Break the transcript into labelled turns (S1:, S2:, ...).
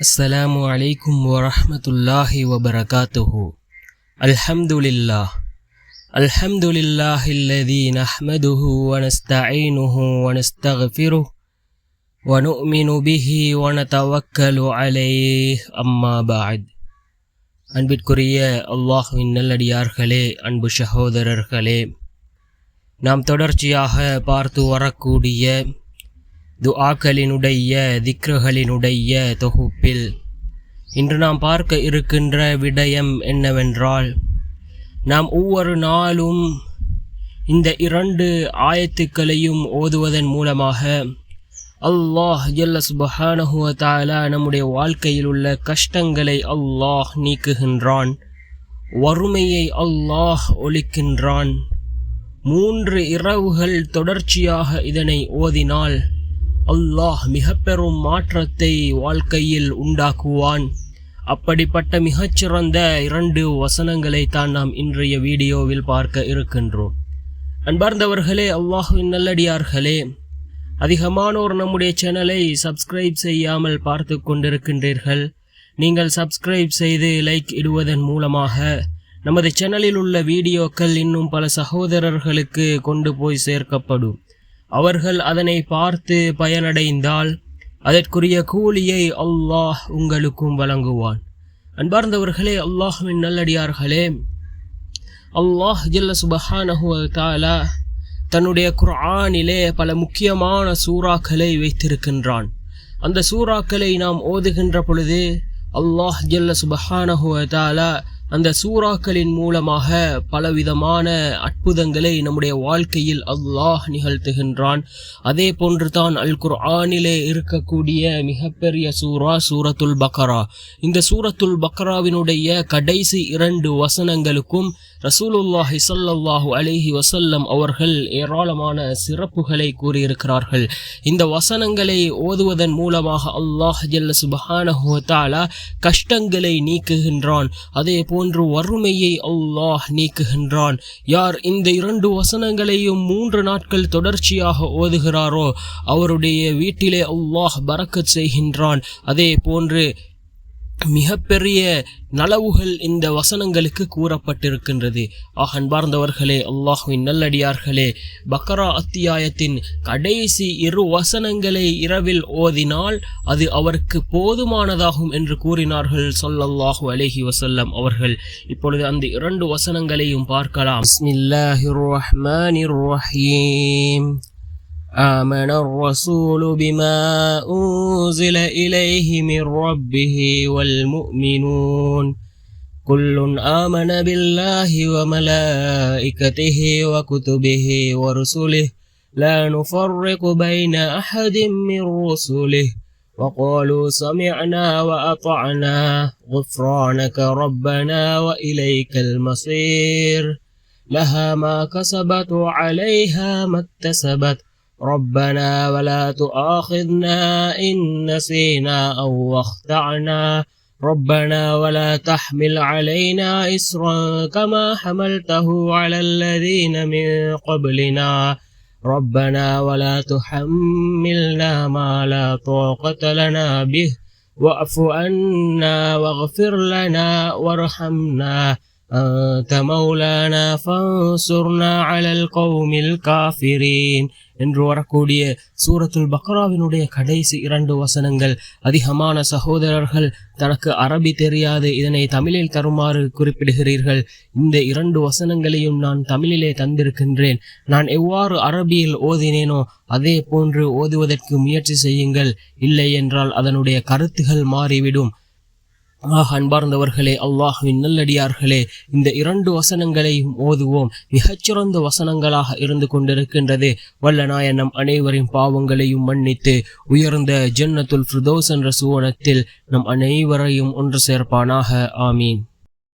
S1: السلام عليكم ورحمة الله وبركاته. الحمد لله الذي نحمده ونستعينه ونستغفره ونؤمن به ونتوكل عليه أما بعد. அன்பிற்குரிய அல்லாஹ்வின் நல்லடியார்களே, அன்பு சகோதரர்களே, நாம் தொடர்ச்சியாக பார்த்து வரக்கூடிய துஆக்களினுடைய திக்ருகளினுடைய தொகுப்பில் இன்று நாம் பார்க்க இருக்கின்ற விடயம் என்னவென்றால், நாம் ஒவ்வொரு நாளும் இந்த 2 ஆயத்துக்களையும் ஓதுவதன் மூலமாக அல்லாஹ் ஜல்ல சுப்ஹானஹு வ தஆலா நம்முடைய வாழ்க்கையில் உள்ள கஷ்டங்களை அல்லாஹ் நீக்குகின்றான், வறுமையை அல்லாஹ் ஒழிக்கின்றான். 3 இரவுகள் தொடர்ச்சியாக இதனை ஓதினால் அல்லாஹ் மிக பெரும் மாற்றத்தை வாழ்க்கையில் உண்டாக்குவான். அப்படிப்பட்ட மிகச்சிறந்த 2 வசனங்களை தான் நாம் இன்றைய வீடியோவில் பார்க்க இருக்கின்றோம். அன்பார்ந்தவர்களே, அல்லாஹ்வின் நல்லடியார்களே, அதிகமானோர் நம்முடைய சேனலை சப்ஸ்கிரைப் செய்யாமல் பார்த்து கொண்டிருக்கின்றீர்கள். நீங்கள் சப்ஸ்கிரைப் செய்து லைக் இடுவதன் மூலமாக நமது சேனலில் உள்ள வீடியோக்கள் இன்னும் பல சகோதரர்களுக்கு கொண்டு போய் சேர்க்கப்படும். அவர்கள் அதனை பார்த்து பயனடைந்தால் அதற்குரிய கூலியை அல்லாஹ் உங்களுக்கும் வழங்குவான். அன்பார்ந்தவர்களே, அல்லாஹ்வின் நல்லடியார்களே, அல்லாஹ் ஜல்ல சுப்ஹானஹு வ தஆலா தன்னுடைய குர்ஆனிலே பல முக்கியமான சூறாக்களை வைத்திருக்கின்றான். அந்த சூறாக்களை நாம் ஓதுகின்ற பொழுது அல்லாஹ் ஜல்ல சுப்ஹானஹு வ தஆலா அந்த சூறாக்களின் மூலமாக பலவிதமான அற்புதங்களை நம்முடைய வாழ்க்கையில் அல்லாஹ் நிகழ்த்துகின்றான். அதே போன்று தான் அல் குர்ஆனிலே இருக்கக்கூடிய மிகப்பெரிய சூரத்துல் பக்ரா. இந்த சூரத்துல் பக்ராவினுடைய கடைசி 2 வசனங்களுக்கும் ரசூலுல்லாஹி ஸல்லல்லாஹு அலைஹி வஸல்லம் அவர்கள் ஏராளமான சிறப்புகளை கூறியிருக்கிறார்கள். இந்த வசனங்களை ஓதுவதன் மூலமாக அல்லாஹ் ஜல்ல சுப்ஹானஹு வ தஆலா கஷ்டங்களை நீக்குகின்றான், அதே போன்று வறுமையை அல்லாஹ் நீக்குகின்றான். யார் இந்த 2 வசனங்களையும் 3 நாட்கள் தொடர்ச்சியாக ஓதுகிறாரோ அவருடைய வீட்டிலே அல்லாஹ் பரக்கத் செய்கின்றான். அதே போன்று மிகப்பெரிய நலவுகள் இந்த வசனங்களுக்கு கூறப்பட்டிருக்கின்றது. அன்பார்ந்தவர்களே, அல்லாஹ்வின் நல்லடியார்களே, பக்ரா அத்தியாயத்தின் கடைசி 2 வசனங்களை இரவில் ஓதினால் அது அவருக்கு போதுமானதாகும் என்று கூறினார்கள் ஸல்லல்லாஹு அலைஹி வஸல்லம் அவர்கள். இப்பொழுது அந்த 2 வசனங்களையும் பார்க்கலாம். பிஸ்மில்லாஹிர் ரஹ்மானிர் ரஹீம். آمن الرسول بما أنزل إليه من ربه والمؤمنون كل آمن بالله وملائكته وكتبه ورسله لا نفرق بين أحد من رسله وقالوا سمعنا وأطعنا غفرانك ربنا وإليك المصير لها ما كسبت وعليها ما اكتسبت ربنا ولا تؤاخذنا إن نسينا أو أخطأنا ربنا ولا تحمل علينا إصرا كما حملته على الذين من قبلنا ربنا ولا تحملنا ما لا طاقة لنا به واعف عنا واغفر لنا وارحمنا أنت مولانا فانصرنا على القوم الكافرين என்று வரக்கூடிய சூரத்துல் பக்ராவினுடைய கடைசி 2 வசனங்கள். அதிகமான சகோதரர்கள் தனக்கு அரபி தெரியாது, இதனை தமிழில் தருமாறு குறிப்பிடுகிறீர்கள். இந்த 2 வசனங்களையும் நான் தமிழிலே தந்திருக்கின்றேன். நான் எவ்வாறு அரபியில் ஓதினேனோ அதே போன்று ஓதுவதற்கு முயற்சி செய்யுங்கள், இல்லை என்றால் அதனுடைய கருத்துகள் மாறிவிடும். அன்பார்ந்தவர்களே, அல்லாஹ்வின் நல்லடியார்களே, இந்த 2 வசனங்களையும் ஓதுவோம். மிகச்சிறந்த வசனங்களாக இருந்து கொண்டிருக்கின்றது. வல்ல நாயன் நம் அனைவரின் பாவங்களையும் மன்னித்து உயர்ந்த ஜன்னத்துல் ஃபிர்தௌஸ் என்ற சுவனத்தில் நம் அனைவரையும் ஒன்று சேர்ப்பானாக. ஆமீன்.